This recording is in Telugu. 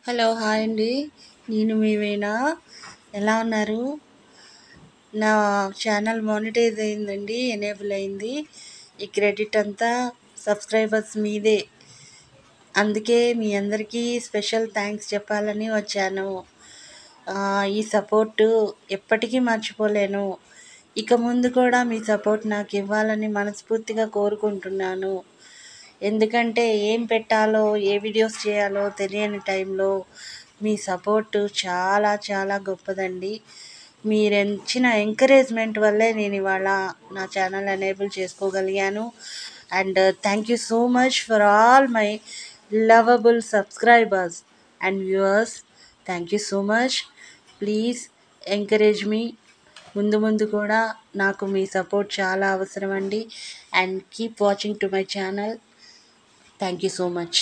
హలో హాయ్ అండి. నేను మీ వీణా. ఎలా ఉన్నారు? నా ఛానల్ మానిటైజ్ అయిందండి, ఎనేబుల్ అయింది. ఈ క్రెడిట్ అంతా సబ్స్క్రైబర్స్ మీదే. అందుకే మీ అందరికీ స్పెషల్ థ్యాంక్స్ చెప్పాలని వచ్చాను. ఈ సపోర్టు ఎప్పటికీ మర్చిపోలేను. ఇక ముందు కూడా మీ సపోర్ట్ నాకు ఇవ్వాలని మనస్ఫూర్తిగా కోరుకుంటున్నాను. ఎందుకంటే ఏం పెట్టాలో, ఏ వీడియోస్ చేయాలో తెలియని టైంలో మీ సపోర్టు చాలా చాలా గొప్పదండి. మీరిచ్చిన ఎంకరేజ్మెంట్ వల్లే నేను ఇవాళ నా ఛానల్ ఎనేబుల్ చేసుకోగలిగాను. And thank you so much for all my lovable subscribers and viewers. Thank you so much. Please encourage me. ముందు ముందు కూడా నాకు మీ సపోర్ట్ చాలా అవసరం అండి. And keep watching to my channel. Thank you so much.